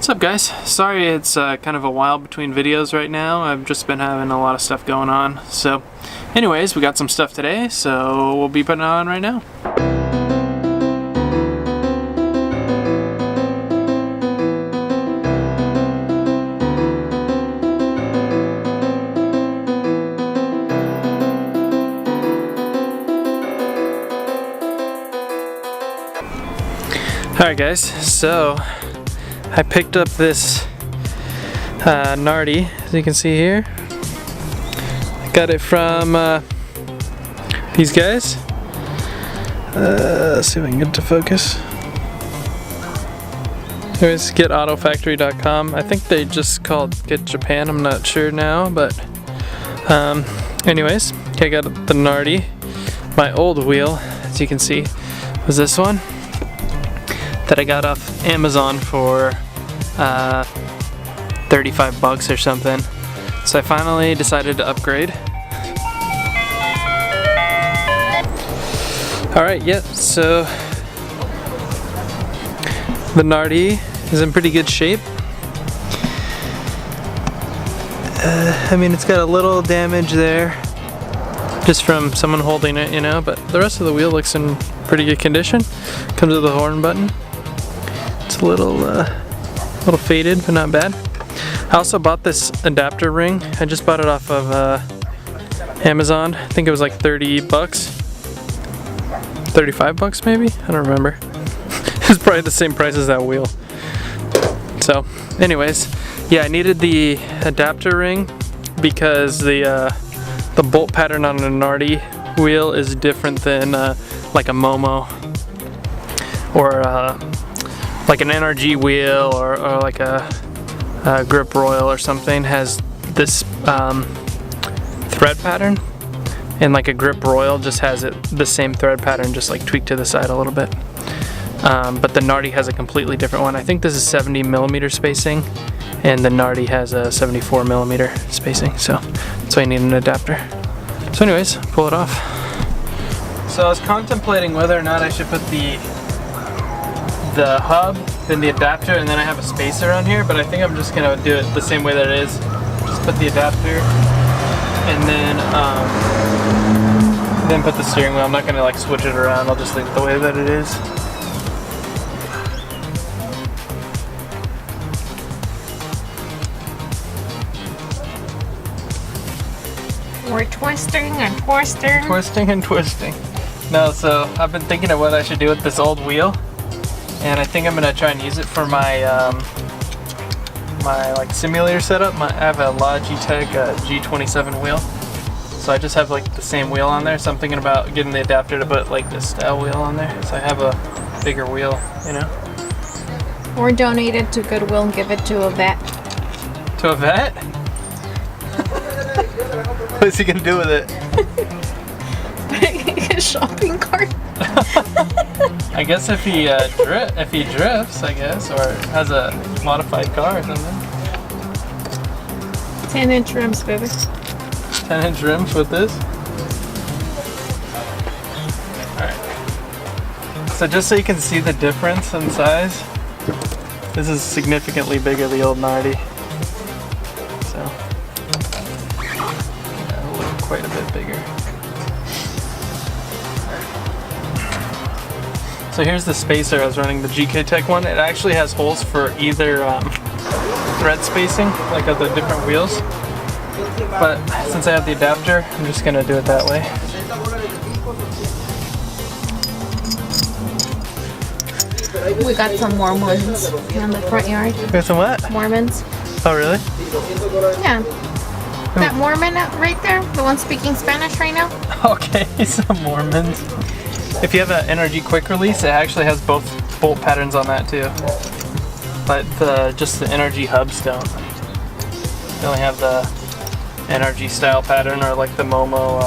What's up, guys? Sorry it's kind of a while between videos right now. I've just been having a lot of stuff going on. So anyways, we got some stuff today, so we'll be putting it on right now. Alright guys, so I picked up this Nardi, as you can see here. I got it from these guys. Let's see if I can get it to focus. Anyways, getautofactory.com. I think they just called Get Japan, I'm not sure now, but anyways, I got the Nardi. My old wheel, as you can see, was this one that I got off Amazon for 35 bucks or something. So I finally decided to upgrade. Alright, yep, so the Nardi is in pretty good shape. I mean, it's got a little damage there just from someone holding it, you know, but the rest of the wheel looks in pretty good condition. Comes with a horn button. It's a little faded, but not bad. I also bought this adapter ring. I just bought it off of Amazon. I think it was like 30 bucks. 35 bucks maybe? I don't remember. It's probably the same price as that wheel. So, anyways, yeah, I needed the adapter ring because the bolt pattern on a Nardi wheel is different than like a Momo or like an NRG wheel or like a Grip Royal or something has this thread pattern, and like a Grip Royal just has it the same thread pattern, just like tweaked to the side a little bit. But the Nardi has a completely different one. I think this is 70mm spacing, and the Nardi has a 74mm spacing, so that's why you need an adapter. So anyways, pull it off. So I was contemplating whether or not I should put the hub, then the adapter, and then I have a spacer on here, but I think I'm just gonna do it the same way that it is. Just put the adapter and then put the steering wheel. I'm not gonna like switch it around, I'll just leave it the way that it is. We're twisting and twisting. Twisting and twisting. No, so I've been thinking of what I should do with this old wheel. And I think I'm gonna try and use it for my my like simulator setup. I have a Logitech G27 wheel, so I just have like the same wheel on there. So I'm thinking about getting the adapter to put like this style wheel on there, so I have a bigger wheel, you know. Or donate it to Goodwill and give it to a vet. To a vet? What's he gonna do with it? A shopping cart. I guess if he drifts, I guess, or has a modified car or something. 10-inch rims, baby. 10-inch rims with this. Alright. So just so you can see the difference in size, this is significantly bigger, the old Nardi. So, yeah, a little, quite a bit bigger. So here's the spacer. I was running the GK Tech one. It actually has holes for either thread spacing, like of the different wheels. But since I have the adapter, I'm just gonna do it that way. We got some Mormons in the front yard. There's some what? Mormons. Oh really? Yeah. That Mormon right there, the one speaking Spanish right now. Okay, some Mormons. If you have an NRG quick release, it actually has both bolt patterns on that too. But just the NRG hubs don't. They only have the NRG style pattern or like the Momo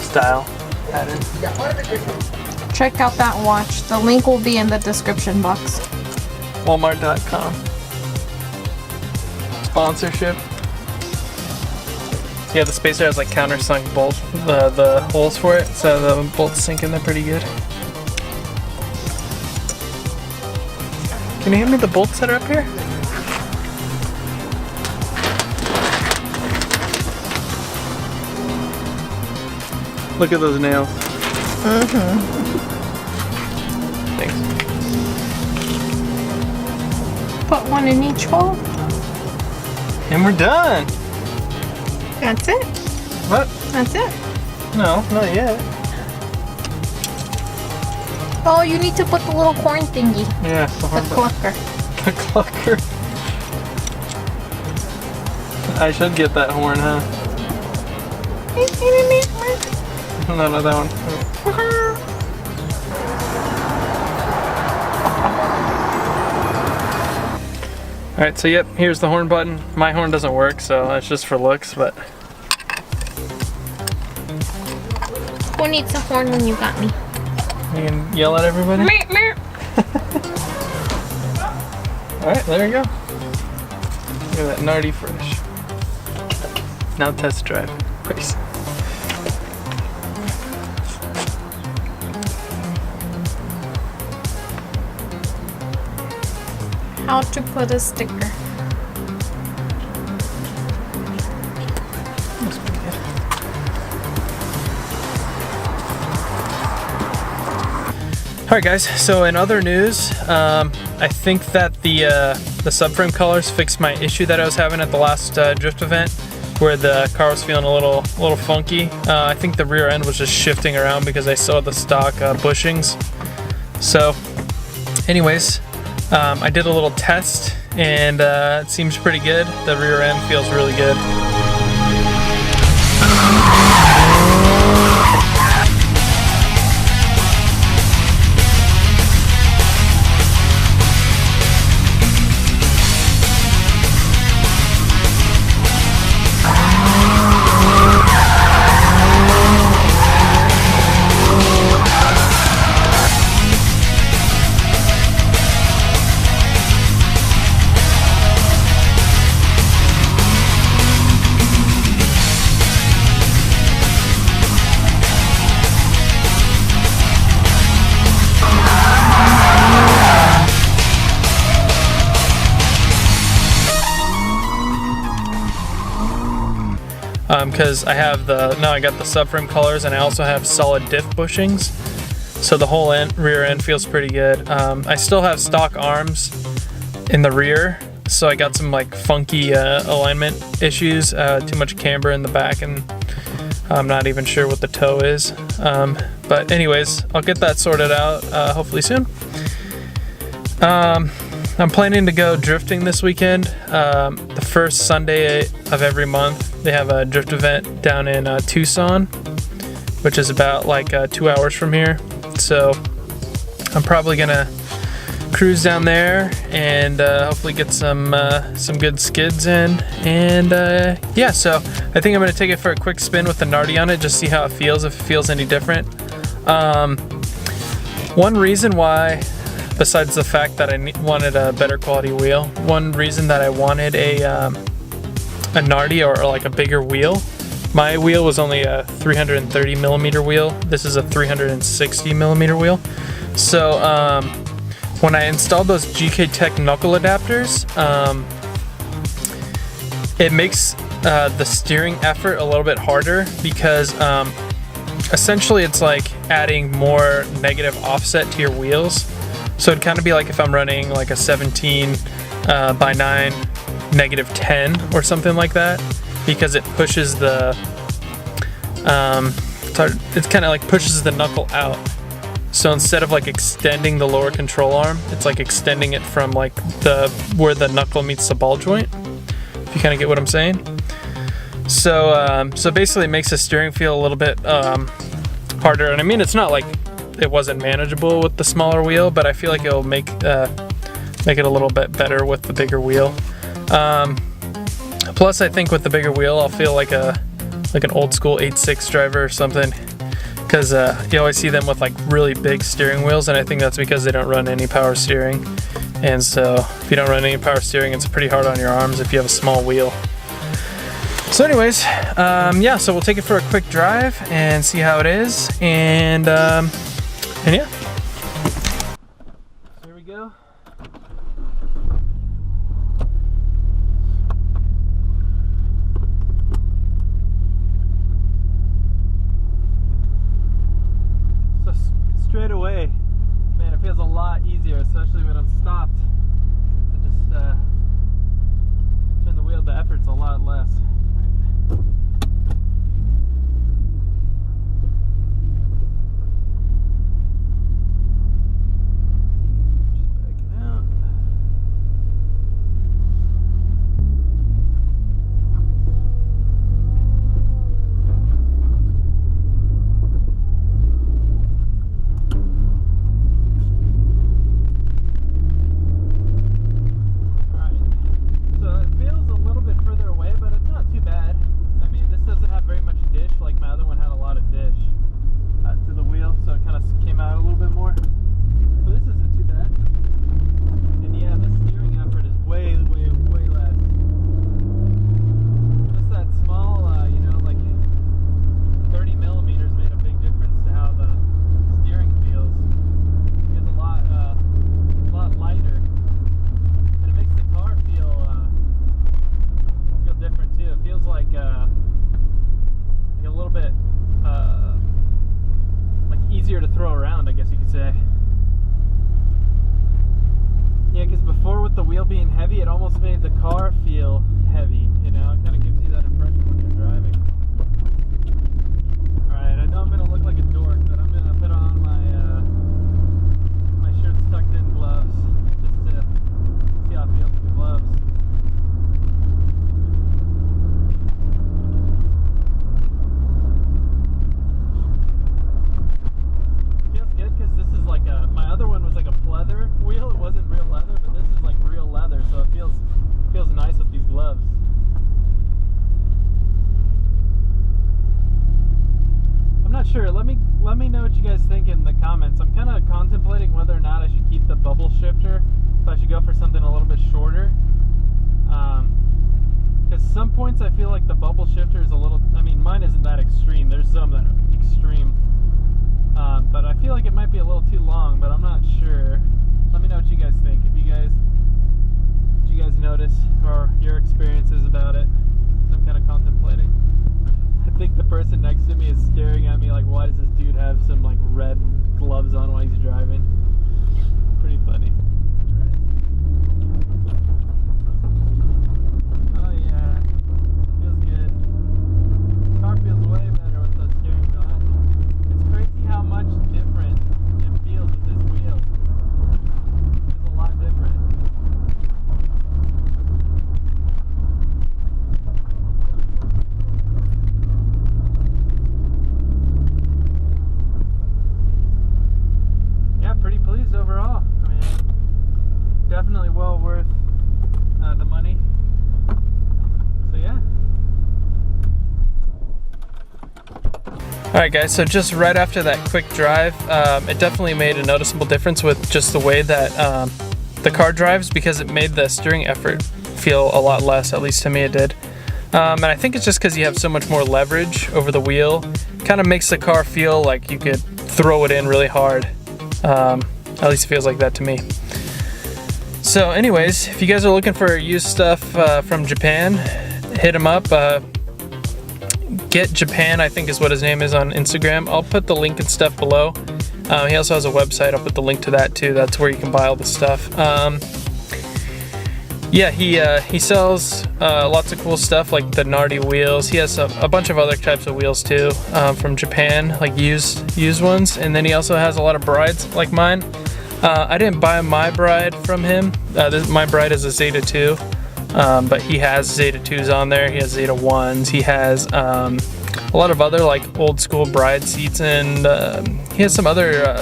style pattern. Check out that watch. The link will be in the description box. Walmart.com. Sponsorship. Yeah, the spacer has like countersunk bolts, the holes for it, so the bolts sink in there pretty good. Can you hand me the bolts that are up here? Look at those nails. Mm-hmm. Thanks. Put one in each hole. And we're done. That's it. What? That's it. No, not yet. Oh, you need to put the little horn thingy. Yeah, The clucker. The clucker. I should get that horn, huh? No, not that one. Alright, so yep, here's the horn button. My horn doesn't work, so that's just for looks, but... Who needs a horn when you got me? You can yell at everybody? Meep, meep. Alright, there you go. Look at that Nardi fresh. Now test drive. Race. How to put a sticker. Must be good. Alright guys, so in other news, I think that the subframe colors fixed my issue that I was having at the last drift event, where the car was feeling a little funky. I think the rear end was just shifting around because I saw the stock bushings. So anyways, I did a little test and it seems pretty good. The rear end feels really good. Because I have I got the subframe colors and I also have solid diff bushings, so the whole rear end feels pretty good. I still have stock arms in the rear, so I got some like funky alignment issues, too much camber in the back, and I'm not even sure what the toe is. But anyways, I'll get that sorted out hopefully soon. I'm planning to go drifting this weekend. The first Sunday of every month, they have a drift event down in Tucson, which is about like 2 hours from here. So I'm probably gonna cruise down there and hopefully get some good skids in. And yeah, so I think I'm gonna take it for a quick spin with the Nardi on it, just see how it feels, if it feels any different. One reason why, besides the fact that I wanted a better quality wheel, one reason that I wanted a Nardi or like a bigger wheel, my wheel was only a 330 millimeter wheel. This is a 360 millimeter wheel. So when I installed those GK Tech knuckle adapters, it makes the steering effort a little bit harder because essentially it's like adding more negative offset to your wheels. So it'd kind of be like if I'm running like a 17 by 9 -10 or something like that, because it pushes the it's kind of like pushes the knuckle out. So instead of like extending the lower control arm, it's like extending it from like where the knuckle meets the ball joint, if you kind of get what I'm saying. So so basically it makes the steering feel a little bit harder. And I mean, it's not like it wasn't manageable with the smaller wheel, but I feel like it'll make it a little bit better with the bigger wheel. Plus I think with the bigger wheel I'll feel like an old school 8.6 driver or something, because you always see them with like really big steering wheels, and I think that's because they don't run any power steering. And so if you don't run any power steering, it's pretty hard on your arms if you have a small wheel. So anyways, yeah, so we'll take it for a quick drive and see how it is, and yeah. Here we go. straight away, man, it feels a lot easier, especially when I'm stopped. I just turn the wheel, the effort's a lot less. Being heavy, it almost made the car feel heavy, you know, it kind of gives you that impression when you're driving. Alright, I know I'm going to look like a dork, but I'm going to put on my shirt tucked in gloves, just to see how it feels with the gloves. Feels good because this is like my other one was like a pleather wheel, it wasn't real leather, but this is like real leather, so it feels nice with these gloves. I'm not sure. Let me know what you guys think in the comments. I'm kind of contemplating whether or not I should keep the bubble shifter, if I should go for something a little bit shorter. Because some points I feel like the bubble shifter is a little, I mean mine isn't that extreme, there's some that are extreme. But I feel like it might be a little too long, but I'm not sure. Let me know what you guys think. If you guys notice or your experiences about it. I'm kind of contemplating. I think the person next to me is staring at me like, why does this dude have some like red gloves on while he's driving? Pretty funny. Oh yeah, feels good. Car feels way better with the steering wheel. It's crazy how much different it feels with this wheel. It's a lot different. Pretty pleased overall. I mean, definitely well worth the money. So yeah. Alright guys, so just right after that quick drive, it definitely made a noticeable difference with just the way that the car drives, because it made the steering effort feel a lot less, at least to me it did. And I think it's just because you have so much more leverage over the wheel. Kind of makes the car feel like you could throw it in really hard. At least it feels like that to me. So anyways, if you guys are looking for used stuff from Japan, hit him up. Get Japan, I think is what his name is on Instagram. I'll put the link and stuff below. He also has a website. I'll put the link to that too. That's where you can buy all the stuff. Yeah, he sells lots of cool stuff like the Nardi wheels. He has a bunch of other types of wheels too from Japan, like used ones. And then he also has a lot of brides like mine. I didn't buy my bride from him. My bride is a Zeta 2, but he has Zeta 2s on there. He has Zeta 1s. He has a lot of other like old school bride seats, and he has some other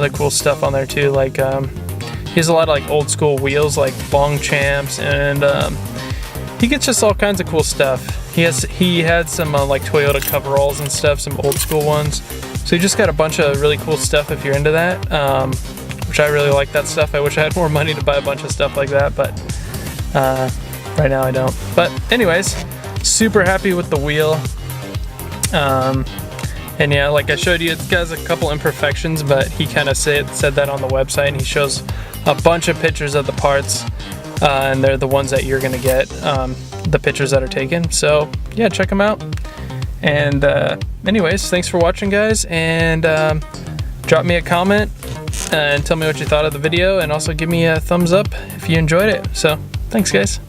cool stuff on there too. Like he has a lot of like old school wheels, like long champs, and he gets just all kinds of cool stuff. He had some like Toyota coveralls and stuff, some old school ones. So he just got a bunch of really cool stuff if you're into that, which I really like that stuff. I wish I had more money to buy a bunch of stuff like that, but right now I don't. But anyways, super happy with the wheel. And yeah, like I showed you, it has a couple imperfections, but he kind of said that on the website, and he shows a bunch of pictures of the parts, and they're the ones that you're gonna get, the pictures that are taken. So yeah, check them out. And anyways, thanks for watching, guys, and drop me a comment and tell me what you thought of the video, and also give me a thumbs up if you enjoyed it. So thanks, guys.